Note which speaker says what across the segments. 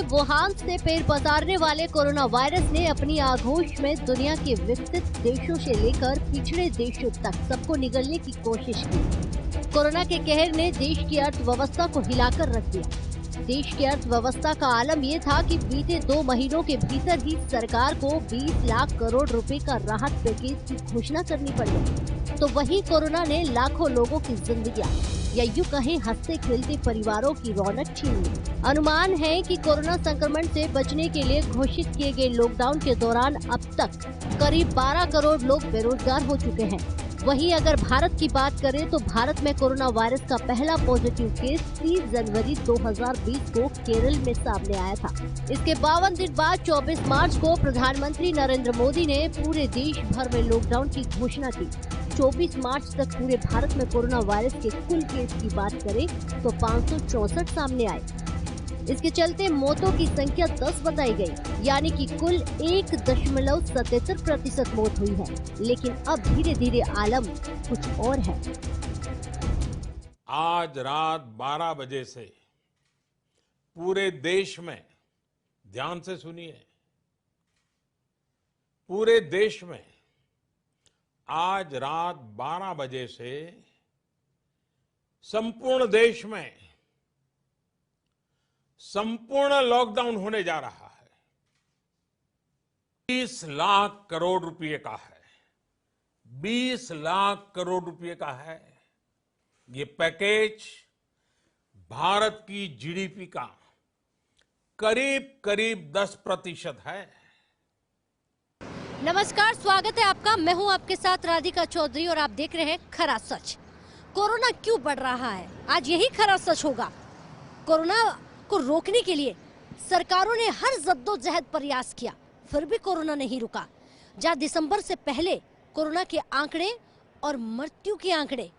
Speaker 1: के वुहान से पैर पसारने वाले कोरोना वायरस ने अपनी आगोश में दुनिया के विकसित देशों से लेकर पिछड़े देशों तक सबको निगलने की कोशिश की। कोरोना के कहर ने देश की अर्थव्यवस्था को हिलाकर रख दिया। देश की अर्थव्यवस्था का आलम ये था कि बीते 2 महीनों के भीतर ही सरकार को 20 लाख करोड़ रुपए का राहत पैकेज की घोषणा करनी पड़ी। तो वही कोरोना ने लाखों लोगों की जिंदगियां या यूं कहें हंसते खेलते परिवारों की रौनक छीन ली। अनुमान है कि कोरोना संक्रमण से बचने के लिए घोषित किए गए लॉकडाउन के दौरान अब तक करीब 12 करोड़ लोग बेरोजगार हो चुके हैं। वहीं अगर भारत की बात करें तो भारत में कोरोना वायरस का पहला पॉजिटिव केस 30 जनवरी 2020 को केरल में सामने आया था। इसके 52 दिन बाद 24 मार्च को प्रधानमंत्री नरेंद्र मोदी ने पूरे देश भर में लॉकडाउन की घोषणा की। 24 मार्च तक पूरे भारत में कोरोना वायरस के कुल केस की बात करें तो 564 सामने आए। इसके चलते मौतों की संख्या 10 बताई गई, यानी कि कुल 1.77% मौत हुई है। लेकिन अब धीरे धीरे आलम कुछ और है।
Speaker 2: आज रात 12 बजे से पूरे देश में, ध्यान से सुनिए, पूरे देश में आज रात 12 बजे से संपूर्ण देश में संपूर्ण लॉकडाउन होने जा रहा है। 20 लाख करोड़ रुपए का है, 20 लाख करोड़ रुपए का है। ये पैकेज भारत की जीडीपी का करीब करीब 10% है।
Speaker 1: नमस्कार, स्वागत है आपका। मैं हूं आपके साथ राधिका चौधरी और आप देख रहे हैं खरा सच। कोरोना क्यों बढ़ रहा है, आज यही खरा सच होगा। कोरोना को रोकने के लिए सरकारों ने हर जद्दोजहद प्रयास किया, फिर भी कोरोना नहीं रुका। जहां दिसंबर से पहले कोरोना के आंकड़े और मृत्यु के आंकड़े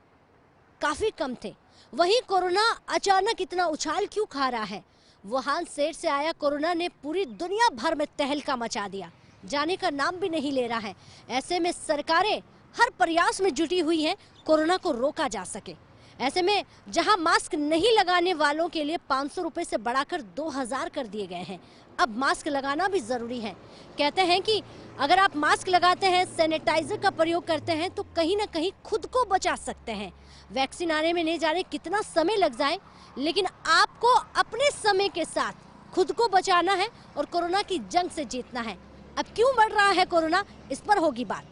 Speaker 1: काफी कम थे, वहीं कोरोना अचानक इतना उछाल क्यों खा रहा है। वुहान शहर से आया कोरोना ने पूरी दुनिया भर में तहलका मचा दिया, जाने का नाम भी नहीं ले रहा है। ऐसे में सरकारें हर प्रयास में जुटी हुई हैं कोरोना को रोका जा सके। ऐसे में जहां मास्क नहीं लगाने वालों के लिए 500 रुपए से बढ़ाकर 2000 कर दिए गए हैं। अब मास्क लगाना भी जरूरी है। कहते हैं कि अगर आप मास्क लगाते हैं, सैनिटाइजर का प्रयोग करते हैं तो कहीं ना कहीं खुद को बचा सकते हैं। वैक्सीन आने में नहीं जाने कितना समय लग जाए, लेकिन आपको अपने समय के साथ खुद को बचाना है और कोरोना की जंग से जीतना है। अब क्यों बढ़ रहा है कोरोना, इस पर होगी बात।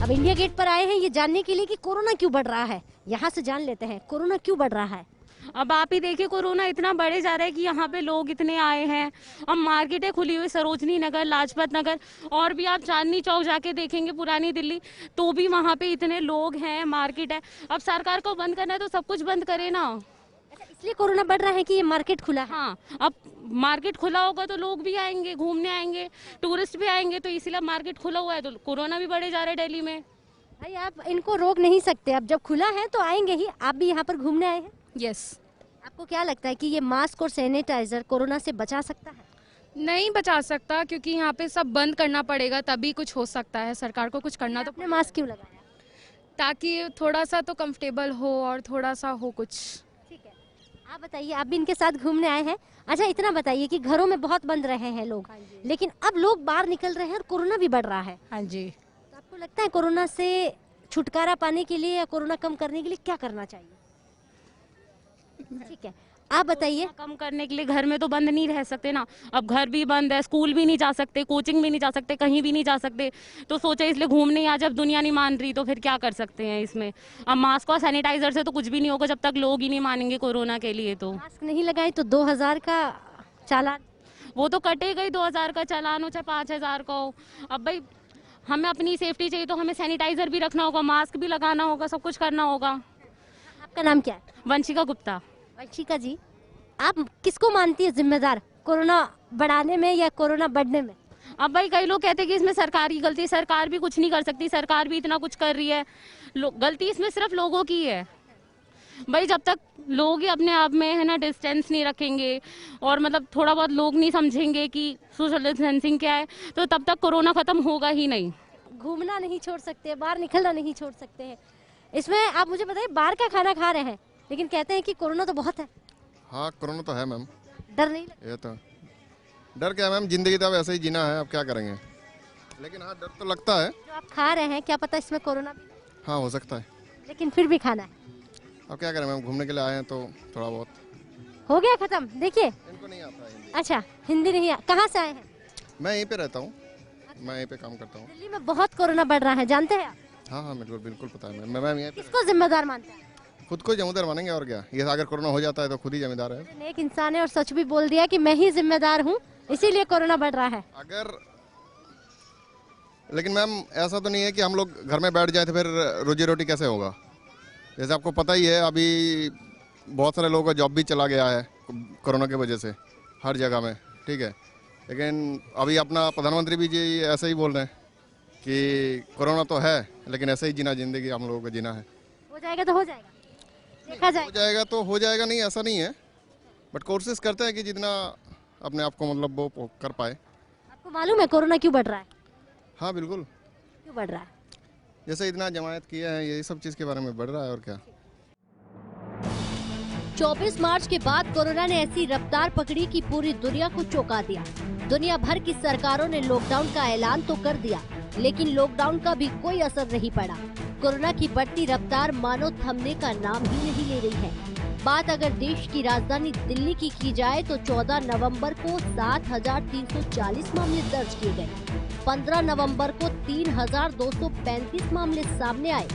Speaker 1: अब इंडिया गेट पर आए हैं ये जानने के लिए कि कोरोना क्यों बढ़ रहा है। यहाँ से जान लेते हैं कोरोना क्यों बढ़ रहा है।
Speaker 3: अब आप ही देखिए, कोरोना इतना बढ़े जा रहा है कि यहाँ पे लोग इतने आए हैं। अब मार्केटें खुली हुई, सरोजनी नगर, लाजपत नगर, और भी आप चांदनी चौक जाके देखेंगे पुरानी दिल्ली, तो भी वहाँ पे इतने लोग हैं, मार्केट है। अब सरकार को बंद करना है तो सब कुछ बंद करे ना।
Speaker 1: इसलिए कोरोना बढ़ रहा है कि ये मार्केट खुला है।
Speaker 3: हाँ, अब मार्केट खुला होगा तो लोग भी आएंगे, घूमने आएंगे, टूरिस्ट भी आएंगे, तो इसीलिए मार्केट खुला हुआ है तो कोरोना भी बढ़े जा रहा है दिल्ली में।
Speaker 1: भाई आप इनको रोक नहीं सकते, अब जब खुला है तो आएंगे ही। आप भी यहाँ पर घूमने आए हैं।
Speaker 3: यस।
Speaker 1: आपको क्या लगता है कि ये मास्क और सैनिटाइजर कोरोना से बचा सकता है?
Speaker 4: नहीं बचा सकता, क्योंकि यहाँ पे सब बंद करना पड़ेगा तभी कुछ हो सकता है। सरकार को कुछ करना तो
Speaker 1: आपने मास्क क्यों लगाया?
Speaker 4: ताकि थोड़ा सा तो कंफर्टेबल हो और थोड़ा सा हो कुछ।
Speaker 1: ठीक है, आप बताइए, आप भी इनके साथ घूमने आए हैं। अच्छा, इतना बताइए कि घरों में बहुत बंद रहे हैं लोग, लेकिन अब लोग बाहर निकल रहे हैं और कोरोना भी बढ़ रहा है।
Speaker 4: हाँ जी।
Speaker 1: तो आपको लगता है कोरोना से छुटकारा पाने के लिए या कोरोना कम करने के लिए क्या करना चाहिए? ठीक है, आप बताइए।
Speaker 3: कम करने के लिए घर में तो बंद नहीं रह सकते ना। अब घर भी बंद है, स्कूल भी नहीं जा सकते, कोचिंग भी नहीं जा सकते, कहीं भी नहीं जा सकते, तो सोचा इसलिए घूमने आ। जब दुनिया नहीं मान रही तो फिर क्या कर सकते हैं इसमें। अब मास्क और सैनिटाइजर से तो कुछ भी नहीं होगा जब तक लोग ही नहीं मानेंगे कोरोना के लिए। तो
Speaker 1: मास्क नहीं लगाए तो 2000 का चालान।
Speaker 3: वो तो कटेगा ही, 2000 का चालान हो चाहे 5000 का हो। अब भाई हमें अपनी सेफ्टी चाहिए तो हमें सैनिटाइजर भी रखना होगा, मास्क भी लगाना होगा, सब कुछ करना होगा।
Speaker 1: आपका नाम क्या है?
Speaker 3: वंशिका गुप्ता।
Speaker 1: वंशिका जी, आप किसको मानती है जिम्मेदार कोरोना बढ़ाने में या कोरोना बढ़ने में?
Speaker 3: अब भाई कई लोग कहते हैं कि इसमें सरकार की गलती है, सरकार भी कुछ नहीं कर सकती, सरकार भी इतना कुछ कर रही है, गलती इसमें सिर्फ लोगों की है। भाई जब तक लोग ही अपने आप में है ना डिस्टेंस नहीं रखेंगे और मतलब थोड़ा बहुत लोग नहीं समझेंगे कि सोशल डिस्टेंसिंग क्या है, तो तब तक कोरोना खत्म होगा ही नहीं।
Speaker 1: घूमना नहीं छोड़ सकते, बाहर निकलना नहीं छोड़ सकते हैं। इसमें आप मुझे बताइए, बाहर का खाना खा रहे हैं लेकिन कहते हैं कि कोरोना तो बहुत है।
Speaker 5: हाँ कोरोना तो है मैम।
Speaker 1: डर नहीं लगता?
Speaker 5: ये तो डर क्या मैम, जिंदगी तो अब ऐसे ही जीना है, अब क्या करेंगे। लेकिन हाँ डर तो लगता है।
Speaker 1: जो आप खा रहे हैं क्या पता इसमें कोरोना भी,
Speaker 5: हाँ हो सकता है,
Speaker 1: लेकिन फिर भी खाना है।
Speaker 5: अब क्या करें मैम, घूमने के लिए आए हैं तो थोड़ा बहुत।
Speaker 1: हो गया खत्म। देखिए,
Speaker 5: इनको नहीं आता हिंदी।
Speaker 1: अच्छा हिंदी नहीं कहाँ से आए हैं?
Speaker 5: मैं यहीं पे रहता हूँ, मैं यहीं पे काम करता हूँ।
Speaker 1: दिल्ली में बहुत कोरोना बढ़ रहा है, जानते हैं आप?
Speaker 5: हाँ हाँ बिल्कुल बिल्कुल पता है मैम, मैं यहीं पे
Speaker 1: किसको जिम्मेदार मानते हैं?
Speaker 5: खुद को जिम्मेदार मानेंगे और क्या। ये अगर कोरोना हो जाता है तो खुद ही जिम्मेदार है।
Speaker 1: नेक इंसान है और सच भी बोल दिया कि मैं ही जिम्मेदार हूँ, इसीलिए कोरोना बढ़ रहा है।
Speaker 5: अगर लेकिन मैम ऐसा तो नहीं है कि हम लोग घर में बैठ जाए तो फिर रोजी रोटी कैसे होगा। जैसे आपको पता ही है अभी बहुत सारे लोगों का जॉब भी चला गया है कोरोना की वजह से हर जगह में, ठीक है। लेकिन अभी अपना प्रधानमंत्री भी जी ऐसे ही बोल रहे हैं कि कोरोना तो है लेकिन ऐसे ही जीना, जिंदगी हम लोगों को जीना है।
Speaker 1: हो जाएगा तो हो जाएगा, देखा
Speaker 5: हो
Speaker 1: जाएगा।
Speaker 5: जाएगा तो हो जाएगा, नहीं ऐसा नहीं है, बट कोशिश करते हैं कि जितना अपने आप को मतलब वो कर पाए।
Speaker 1: आपको मालूम है कोरोना क्यों बढ़ रहा है?
Speaker 5: हाँ बिल्कुल,
Speaker 1: क्यों बढ़ रहा है?
Speaker 5: जैसे इतना जमायत किया है यही सब चीज़ के बारे में बढ़ रहा है और क्या।
Speaker 1: 24 मार्च के बाद कोरोना ने ऐसी रफ्तार पकड़ी कि पूरी दुनिया को चौंका दिया। दुनिया भर की सरकारों ने लॉकडाउन का ऐलान तो कर दिया, लेकिन लॉकडाउन का भी कोई असर नहीं पड़ा। कोरोना की बढ़ती रफ्तार मानो थमने का नाम ही नहीं ले रही है। बात अगर देश की राजधानी दिल्ली की जाए तो 14 नवंबर को 7,340 मामले दर्ज किए गए। 15 नवंबर को 3,235 मामले सामने आए।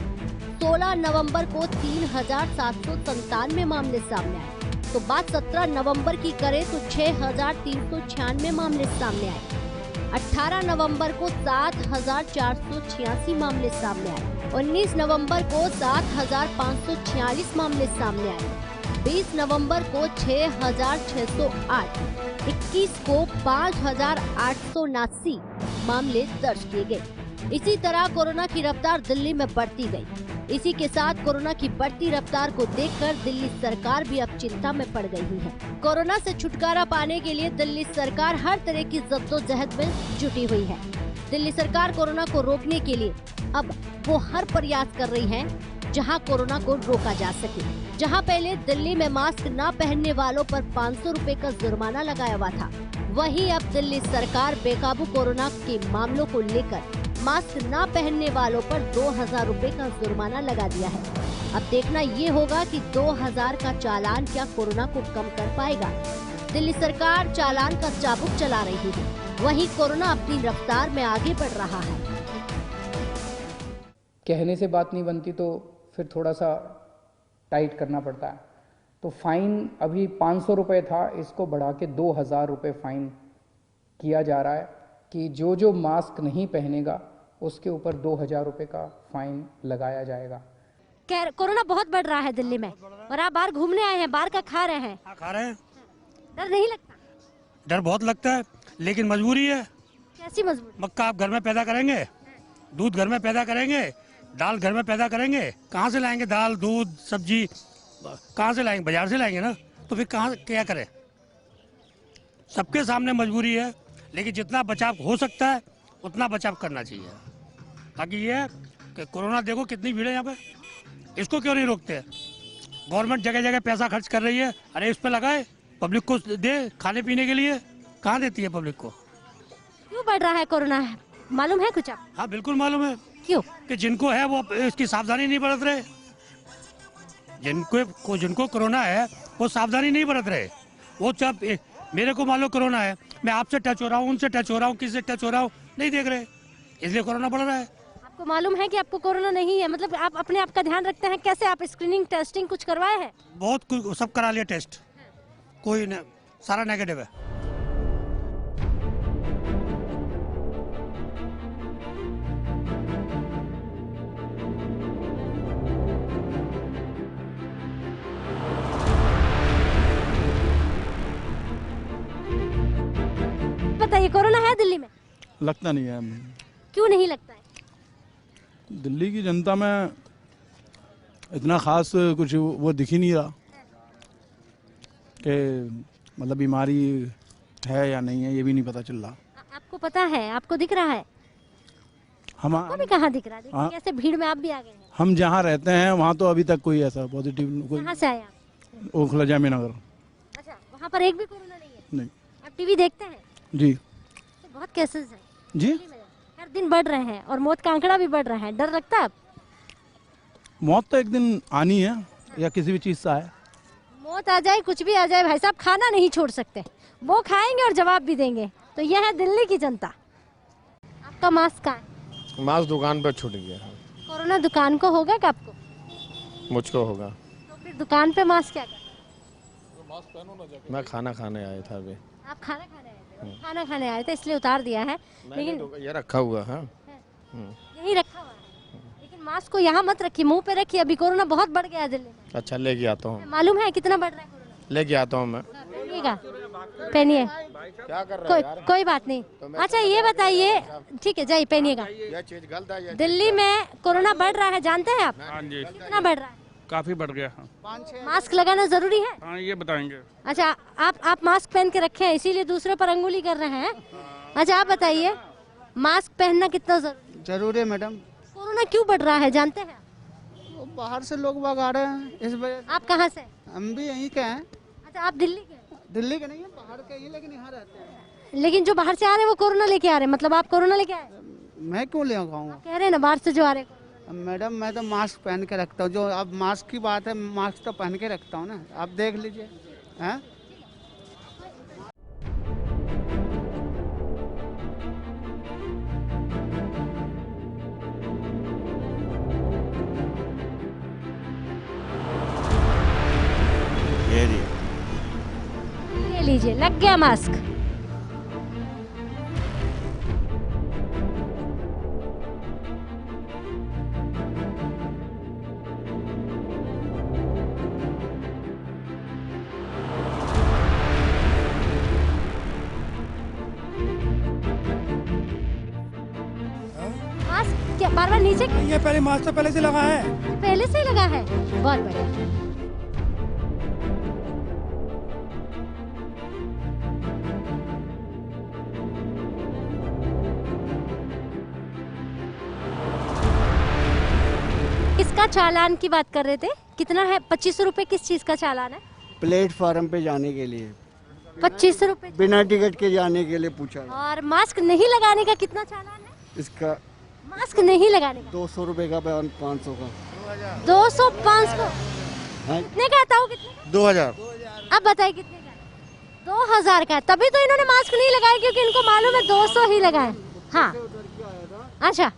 Speaker 1: 16 नवंबर को 3,797 मामले सामने आए। तो बात 17 नवंबर की करें तो 6,396 मामले सामने आए। 18 नवंबर को 7,486 मामले सामने आए। 19 नवंबर को 7,546 मामले सामने आए। 20 नवंबर को 6,608, 21 को 5,879 मामले दर्ज किए गए। इसी तरह कोरोना की रफ्तार दिल्ली में बढ़ती गई। इसी के साथ कोरोना की बढ़ती रफ्तार को देखकर दिल्ली सरकार भी अब चिंता में पड़ गई है। कोरोना से छुटकारा पाने के लिए दिल्ली सरकार हर तरह की जद्दोजहद में जुटी हुई है। दिल्ली सरकार कोरोना को रोकने के लिए अब वो हर प्रयास कर रही है जहां कोरोना को रोका जा सके। जहां पहले दिल्ली में मास्क न पहनने वालों पर 500 रुपए का जुर्माना लगाया हुआ था, वहीं अब दिल्ली सरकार बेकाबू कोरोना के मामलों को लेकर मास्क न पहनने वालों पर 2,000 रुपए का जुर्माना लगा दिया है। अब देखना ये होगा कि 2,000 का चालान क्या कोरोना को कम कर पाएगा। दिल्ली सरकार चालान का चाबुक चला रही है, वहीं कोरोना अपनी रफ्तार में आगे बढ़ रहा है।
Speaker 6: कहने से बात नहीं बनती तो फिर थोड़ा सा टाइट करना पड़ता है। तो फाइन अभी 500 रुपये था, इसको बढ़ा के 2,000 रुपये फाइन किया जा रहा है कि जो मास्क नहीं पहनेगा उसके ऊपर 2,000 रुपये का फाइन लगाया जाएगा।
Speaker 1: कोरोना बहुत बढ़ रहा है दिल्ली में और आप बाहर घूमने आए हैं, बाहर का खा रहे हैं।
Speaker 7: हाँ खा रहे हैं।
Speaker 1: डर नहीं लगता?
Speaker 7: डर बहुत लगता है लेकिन मजबूरी है।
Speaker 1: कैसी मजबूरी?
Speaker 7: मक्का आप घर में पैदा करेंगे, दूध घर में पैदा करेंगे, दाल घर में पैदा करेंगे, कहाँ से लाएंगे दाल दूध सब्जी, कहाँ से लाएंगे? बाजार से लाएंगे ना, तो फिर कहाँ क्या करें। सबके सामने मजबूरी है, लेकिन जितना बचाव हो सकता है उतना बचाव करना चाहिए। ताकि ये है कि कोरोना देखो कितनी भीड़ है यहाँ पे, इसको क्यों नहीं रोकते। गवर्नमेंट जगह जगह पैसा खर्च कर रही है, अरे इस पे लगाए, पब्लिक को दे खाने पीने के लिए, कहाँ देती है पब्लिक को।
Speaker 1: क्यों बढ़ रहा है कोरोना, मालूम है कुछ आप?
Speaker 7: हाँ बिल्कुल मालूम है।
Speaker 1: क्यों?
Speaker 7: कि जिनको है वो इसकी सावधानी नहीं बरत रहे। जिनको कोरोना है वो सावधानी नहीं बरत रहे। वो जब मेरे को मान लो कोरोना है, मैं आपसे टच हो रहा हूँ, उनसे टच हो रहा हूँ, किसी से टच हो रहा हूँ, नहीं देख रहे, इसलिए कोरोना बढ़ रहा है।
Speaker 1: आपको मालूम है कि आपको कोरोना नहीं है, मतलब आप अपने आप का ध्यान रखते हैं कैसे? आप स्क्रीनिंग टेस्टिंग कुछ करवाए हैं?
Speaker 7: बहुत कुछ सब करा लिया टेस्ट, कोई सारा नेगेटिव है।
Speaker 1: बताइए, कोरोना है दिल्ली में?
Speaker 8: लगता नहीं है।
Speaker 1: क्यों नहीं लगता है?
Speaker 8: दिल्ली की जनता में इतना खास कुछ वो दिख ही नहीं रहा कि मतलब बीमारी है या नहीं है, ये भी नहीं पता चल रहा।
Speaker 1: आपको पता है, आपको दिख रहा है?
Speaker 8: हम
Speaker 1: आपको भी कहाँ दिख रहा है? देखिए
Speaker 8: हाँ।
Speaker 1: कैसे भीड़ में आप भी आ गए हैं।
Speaker 8: हम जहाँ रहते हैं वहाँ तो अभी तक कोई ऐसा पॉजिटिव कोई
Speaker 1: कहाँ से आए आप?
Speaker 8: ओखला जामी नगर
Speaker 1: अच्छा, वहाँ पर एक भी कोरोना नहीं है?
Speaker 8: नहीं
Speaker 1: आप टीवी देखते हैं?
Speaker 8: जी
Speaker 1: तो बहुत केसेस हैं
Speaker 8: जी।
Speaker 1: दिल्ली में, हर दिन बढ़ रहे हैं और मौत का आंकड़ा भी बढ़ रहा है। डर लगता है आपको?
Speaker 8: मौत तो एक दिन आनी है या किसी भी चीज़ से आए।
Speaker 1: मौत आ जाए, कुछ भी आ जाए, भाई साहब खाना नहीं छोड़ सकते। वो खाएंगे और जवाब भी देंगे। तो यह है दिल्ली की जनता। आपका मास्क कहाँ है?
Speaker 9: मास्क दुकान पर छूट गया है।
Speaker 1: कोरोना दुकान को होगा कि आपको?
Speaker 9: मुझको होगा।
Speaker 1: तो फिर दुकान पे मास्क क्या कर?
Speaker 9: मैं खाना खाने आया था अभी।
Speaker 1: आप खाना खाने आए थे? खाना खाने आए थे इसलिए उतार दिया है, लेकिन
Speaker 9: ये रखा हुआ है।
Speaker 1: यही रखा हुआ है। लेकिन मास्क को यहाँ मत रखिए, मुंह पे रखिए। अभी कोरोना बहुत बढ़ गया है दिल्ली में।
Speaker 9: अच्छा, लेके आता हूँ।
Speaker 1: मालूम है कितना बढ़ रहा है कोरोना?
Speaker 9: लेके आता हूँ मैं।
Speaker 1: पहनिएगा, पहनिए।
Speaker 9: क्या कर रहे
Speaker 1: कोई बात नहीं। अच्छा ये बताइए, ठीक है जाइए पहनिएगा।
Speaker 9: ये चीज गलत है।
Speaker 1: दिल्ली में कोरोना बढ़ रहा है, जानते हैं आप?
Speaker 7: हाँ जी,
Speaker 1: कितना बढ़ रहा है?
Speaker 7: काफ़ी बढ़ गया।
Speaker 1: मास्क लगाना जरूरी है?
Speaker 7: हाँ, ये बताएंगे।
Speaker 1: अच्छा, आप मास्क पहन के रखे हैं इसीलिए दूसरे पर अंगुली कर रहे हैं। अच्छा आप बताइए, मास्क पहनना कितना
Speaker 10: जरूरी है मैडम।
Speaker 1: कोरोना क्यों बढ़ रहा है जानते हैं?
Speaker 10: वो बाहर से लोग बाग आ रहे हैं, इस वजह से।
Speaker 1: आप कहाँ से?
Speaker 10: हम भी यहीं के हैं।
Speaker 1: अच्छा आप दिल्ली के?
Speaker 10: दिल्ली के नहीं है, बाहर के ही, लेकिन यहाँ रहते हैं।
Speaker 1: लेकिन जो बाहर से आ रहे हैं वो कोरोना लेके आ रहे हैं, मतलब आप कोरोना लेके आए?
Speaker 10: मैं क्यों ले आऊँगा?
Speaker 1: कह रहे हैं ना बाहर से जो आ रहे हैं।
Speaker 10: मैडम मैं तो मास्क पहन के रखता हूँ। जो अब मास्क की बात है, मास्क तो पहन के रखता हूँ ना, आप देख लीजिए। हैं?
Speaker 1: ले लीजिए, लग गया मास्क। मास्क क्या बार बार नीचे?
Speaker 7: ये पहले मास्क तो पहले से लगा है।
Speaker 1: पहले से ही लगा है, बहुत बढ़िया। किसका चालान की बात कर रहे थे? कितना है? 2500 रुपए। किस चीज का चालान है?
Speaker 10: प्लेटफॉर्म पे जाने के लिए,
Speaker 1: 2500 रुपए।
Speaker 10: बिना टिकट के जाने के लिए पूछा।
Speaker 1: और मास्क नहीं लगाने का कितना चालान है?
Speaker 10: इसका
Speaker 1: मास्क नहीं लगाने का
Speaker 10: 200 रुपए का, 500 का।
Speaker 1: 200 500
Speaker 10: हाँ?
Speaker 1: कितने का आता हो? कितने?
Speaker 9: 2000।
Speaker 1: अब बताइए कितने का है? 2000 का। तभी तो इन्होंने मास्क नहीं लगाया, क्योंकि इनको मालूम है 200 ही लगाए। हाँ अच्छा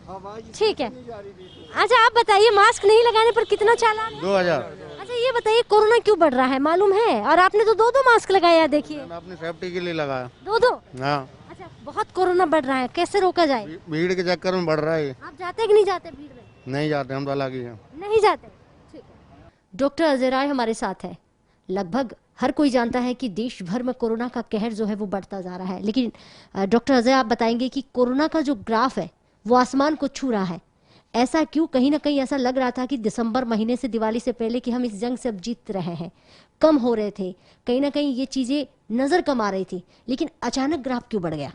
Speaker 1: ठीक है। अच्छा आप बताइए, मास्क नहीं लगाने पर कितना चालान है?
Speaker 9: 2000।
Speaker 1: अच्छा ये बताइए, कोरोना क्यों बढ़ रहा है मालूम है? और आपने तो दो मास्क लगाया, देखिए।
Speaker 9: मैं अपनी सेफ्टी के लिए लगाया।
Speaker 1: दो?
Speaker 9: हाँ।
Speaker 1: अच्छा बहुत कोरोना बढ़ रहा है, कैसे रोका जाए?
Speaker 9: भीड़ के चक्कर में बढ़ रहा है।
Speaker 1: आप जाते कि नहीं जाते भीड़ में?
Speaker 9: नहीं जाते, हम तो अलग ही हैं।
Speaker 1: नहीं जाते, ठीक है। डॉक्टर अजय राय हमारे साथ है। लगभग हर कोई जानता है कि देश भर में कोरोना का कहर जो है वो बढ़ता जा रहा है, लेकिन डॉक्टर अजय आप बताएंगे कि कोरोना का जो ग्राफ है वो आसमान को छू रहा है। ऐसा क्यों? कहीं ना कहीं ऐसा लग रहा था कि दिसंबर महीने से, दिवाली से पहले, कि हम इस जंग से अब जीत रहे हैं, कम हो रहे थे, कहीं ना कहीं ये चीज़ें नज़र कम आ रही थी, लेकिन अचानक ग्राफ क्यों बढ़ गया?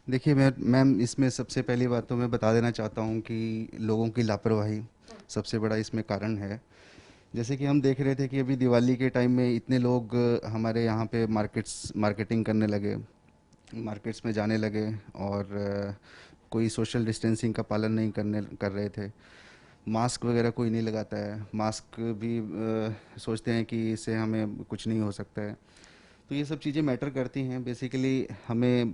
Speaker 11: देखिए मैम, इसमें सबसे पहली बात तो मैं बता देना चाहता हूँ कि लोगों की लापरवाही सबसे बड़ा इसमें कारण है। जैसे कि हम देख रहे थे कि अभी दिवाली के टाइम में इतने लोग हमारे यहाँ पे मार्केटिंग करने लगे, मार्केट्स में जाने लगे, और कोई सोशल डिस्टेंसिंग का पालन नहीं कर रहे थे। मास्क वगैरह कोई नहीं लगाता है। मास्क भी सोचते हैं कि इससे हमें कुछ नहीं हो सकता है। तो ये सब चीज़ें मैटर करती हैं। बेसिकली हमें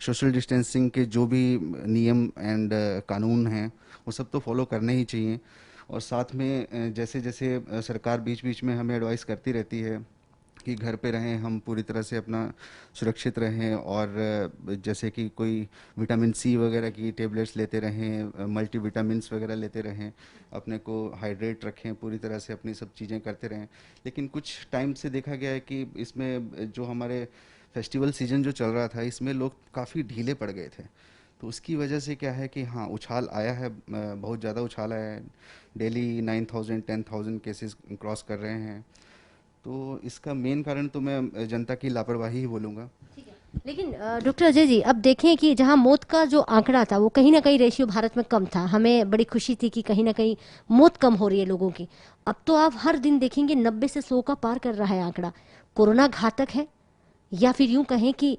Speaker 11: सोशल डिस्टेंसिंग के जो भी नियम एंड कानून हैं वो सब तो फॉलो करने ही चाहिए। और साथ में जैसे जैसे सरकार बीच बीच में हमें एडवाइस करती रहती है कि घर पे रहें, हम पूरी तरह से अपना सुरक्षित रहें, और जैसे कि कोई विटामिन सी वगैरह की टेबलेट्स लेते रहें, मल्टीविटामिन्स वगैरह लेते रहें, अपने को हाइड्रेट रखें, पूरी तरह से अपनी सब चीज़ें करते रहें। लेकिन कुछ टाइम से देखा गया है कि इसमें जो हमारे फेस्टिवल सीजन जो चल रहा था इसमें लोग काफ़ी ढीले पड़ गए थे, तो उसकी वजह से क्या है कि हाँ उछाल आया है, बहुत ज़्यादा उछाल आया है। डेली 9,000 10,000 केसेस क्रॉस कर रहे हैं, तो इसका मेन कारण तो मैं जनता की लापरवाही ही बोलूँगा।
Speaker 1: लेकिन डॉक्टर अजय जी, अब देखें कि जहां मौत का जो आंकड़ा था वो कहीं ना कहीं रेशियो भारत में कम था, हमें बड़ी खुशी थी कि कहीं ना कहीं मौत कम हो रही है लोगों की। अब तो आप हर दिन देखेंगे 90 से 100 का पार कर रहा है आंकड़ा। कोरोना घातक है या फिर यूं कहें कि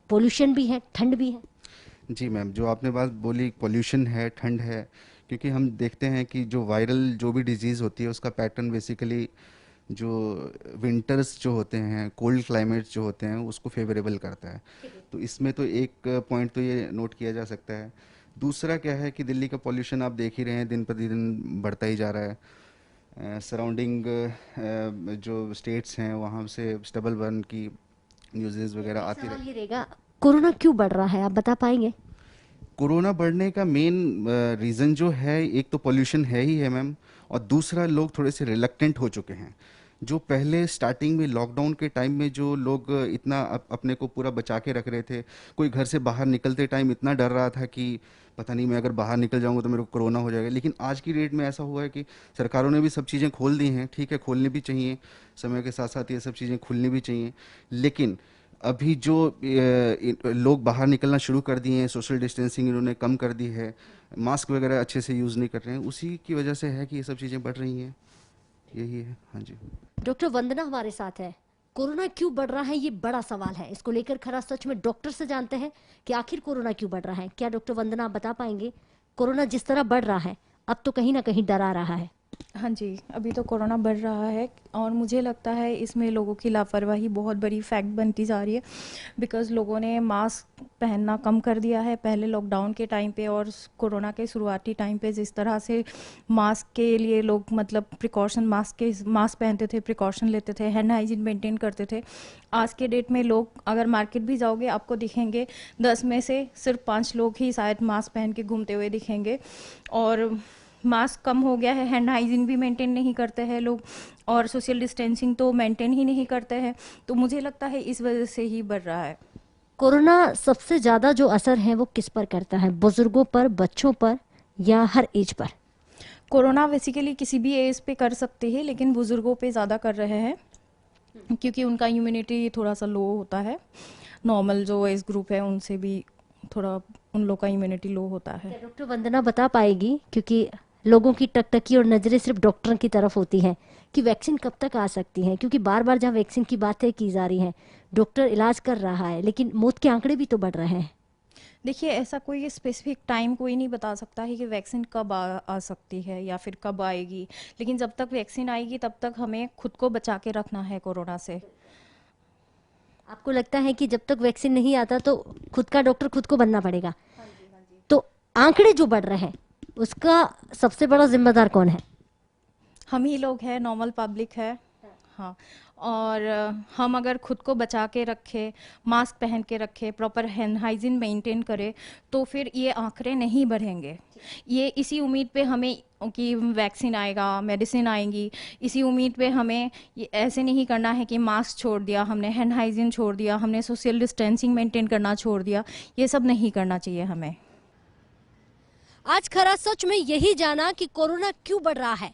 Speaker 1: पोल्यूशन भी है, ठंड भी है?
Speaker 11: जी मैम, जो आपने बात बोली, पोल्यूशन है, ठंड है, क्योंकि हम देखते हैं कि जो वायरल जो भी डिजीज़ होती है उसका पैटर्न बेसिकली जो विंटर्स जो होते हैं, कोल्ड क्लाइमेट्स जो होते हैं उसको फेवरेबल करता है। तो इसमें तो एक पॉइंट तो ये नोट किया जा सकता है। दूसरा क्या है कि दिल्ली का पॉल्यूशन आप देख ही रहे हैं, दिन प्रतिदिन बढ़ता ही जा रहा है। सराउंडिंग जो स्टेट्स हैं वहाँ से स्टबल बर्न की न्यूज़ वगैरह आती
Speaker 1: सवाल ये रहेगा, कोरोना क्यों बढ़ रहा है, आप बता पाएंगे?
Speaker 11: कोरोना बढ़ने का मेन रीज़न जो है, एक तो पोल्यूशन है ही है मैम, और दूसरा लोग थोड़े से रिलक्टेंट हो चुके हैं। जो पहले स्टार्टिंग में लॉकडाउन के टाइम में जो लोग इतना अपने को पूरा बचा के रख रहे थे, कोई घर से बाहर निकलते टाइम इतना डर रहा था कि पता नहीं मैं अगर बाहर निकल जाऊंगा तो मेरे को कोरोना हो जाएगा। लेकिन आज की डेट में ऐसा हुआ है कि सरकारों ने भी सब चीज़ें खोल दी हैं, ठीक है, खोलनी भी चाहिए, समय के साथ साथ ये सब चीज़ें खुलनी भी चाहिए। लेकिन अभी जो लोग बाहर निकलना शुरू कर दिए हैं, सोशल डिस्टेंसिंग इन्होंने कम कर दी है, मास्क वगैरह अच्छे से यूज़ नहीं कर रहे हैं, उसी की वजह से है कि ये सब चीज़ें बढ़ रही हैं, यही है। हाँ जी।
Speaker 1: डॉक्टर वंदना हमारे साथ है। कोरोना क्यों बढ़ रहा है, ये बड़ा सवाल है। इसको लेकर खरा सच में डॉक्टर से जानते हैं कि आखिर कोरोना क्यों बढ़ रहा है। क्या डॉक्टर वंदना आप बता पाएंगे, कोरोना जिस तरह बढ़ रहा है अब तो कहीं ना कहीं डरा रहा है?
Speaker 12: हाँ जी, अभी तो कोरोना बढ़ रहा है और मुझे लगता है इसमें लोगों की लापरवाही बहुत बड़ी फैक्ट बनती जा रही है। बिकॉज़ लोगों ने मास्क पहनना कम कर दिया है पहले लॉकडाउन के टाइम पे, और कोरोना के शुरुआती टाइम पे जिस तरह से मास्क के लिए लोग मतलब प्रिकॉशन मास्क पहनते थे, प्रिकॉशन लेते थे, हैंड हाइजीन मेंटेन करते थे। आज के डेट में लोग अगर मार्केट भी जाओगे आपको दिखेंगे 10 में से सिर्फ 5 लोग ही शायद मास्क पहन के घूमते हुए दिखेंगे। और मास्क कम हो गया है, हैंड हाइजीन भी मेंटेन नहीं करते हैं लोग, और सोशल डिस्टेंसिंग तो मेंटेन ही नहीं करते हैं। तो मुझे लगता है इस वजह से ही बढ़ रहा है।
Speaker 1: कोरोना सबसे ज्यादा जो असर है वो किस पर करता है, बुजुर्गों पर, बच्चों पर या हर एज पर?
Speaker 12: कोरोना बेसिकली किसी भी एज पे कर सकते हैं, लेकिन बुजुर्गों पे ज़्यादा कर रहे हैं क्योंकि उनका इम्यूनिटी थोड़ा सा लो होता है। नॉर्मल जो एज ग्रुप है उनसे भी थोड़ा उन लोग का इम्यूनिटी लो होता है।
Speaker 1: डॉक्टर वंदना बता पाएगी, क्योंकि लोगों की टकटकी और नजरें सिर्फ डॉक्टरों की तरफ होती हैं, कि वैक्सीन कब तक आ सकती है? क्योंकि बार बार जहाँ वैक्सीन की बातें की जा रही हैं, डॉक्टर इलाज कर रहा है, लेकिन मौत के आंकड़े भी तो बढ़ रहे हैं।
Speaker 12: देखिए, ऐसा कोई स्पेसिफिक टाइम कोई नहीं बता सकता है कि वैक्सीन कब आ सकती है या फिर कब आएगी, लेकिन जब तक वैक्सीन आएगी तब तक हमें खुद को बचा के रखना है कोरोना से।
Speaker 1: आपको लगता है कि जब तक वैक्सीन नहीं आता तो खुद का डॉक्टर खुद को बनना पड़ेगा?
Speaker 12: हाँ जी।
Speaker 1: तो आंकड़े जो बढ़ रहे हैं उसका सबसे बड़ा जिम्मेदार कौन है?
Speaker 12: हम ही लोग हैं, नॉर्मल पब्लिक है। हाँ, और हम अगर खुद को बचा के रखें, मास्क पहन के रखें, प्रॉपर हैंड हाइजीन मेंटेन करें, तो फिर ये आंकड़े नहीं बढ़ेंगे। ये इसी उम्मीद पे हमें कि वैक्सीन आएगा, मेडिसिन आएंगी, इसी उम्मीद पे हमें ये ऐसे नहीं करना है कि मास्क छोड़ दिया हमने, हैंड हाइजीन छोड़ दिया हमने, सोशल डिस्टेंसिंग मेंटेन करना छोड़ दिया। ये सब नहीं करना चाहिए हमें।
Speaker 1: आज खरा सच में यही जाना कि कोरोना क्यों बढ़ रहा है,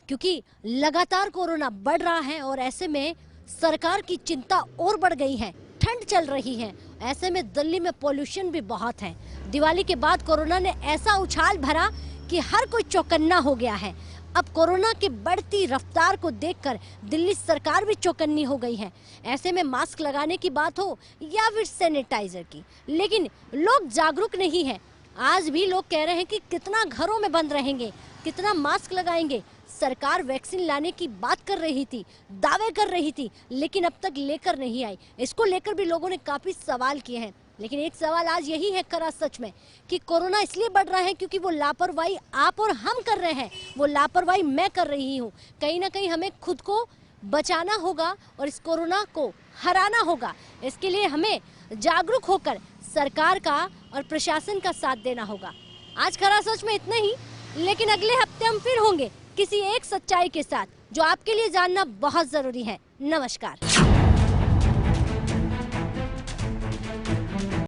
Speaker 1: क्योंकि लगातार कोरोना बढ़ रहा है और ऐसे में सरकार की चिंता और बढ़ गई है। ठंड चल रही है, ऐसे में दिल्ली में पोल्यूशन भी बहुत है। दिवाली के बाद कोरोना ने ऐसा उछाल भरा कि हर कोई चौकन्ना हो गया है। अब कोरोना की बढ़ती रफ्तार को देखकर दिल्ली सरकार भी चौकन्नी हो गई है। ऐसे में मास्क लगाने की बात हो या फिर सैनिटाइजर की, लेकिन लोग जागरूक नहीं है। आज भी लोग कह रहे हैं कि कितना घरों में बंद रहेंगे, कितना मास्क लगाएंगे। सरकार वैक्सीन लाने की बात कर रही थी, दावे कर रही थी, लेकिन अब तक लेकर नहीं आई। इसको लेकर भी लोगों ने काफी सवाल किए हैं, लेकिन एक सवाल आज यही है खरा सच में कि कोरोना इसलिए बढ़ रहा है क्योंकि वो लापरवाही आप और हम कर रहे हैं, वो लापरवाही मैं कर रही हूँ। कहीं ना कहीं हमें खुद को बचाना होगा और इस कोरोना को हराना होगा। इसके लिए हमें जागरूक होकर सरकार का और प्रशासन का साथ देना होगा। आज खरा सच में इतना ही, लेकिन अगले हफ्ते हम फिर होंगे किसी एक सच्चाई के साथ जो आपके लिए जानना बहुत जरूरी है। नमस्कार।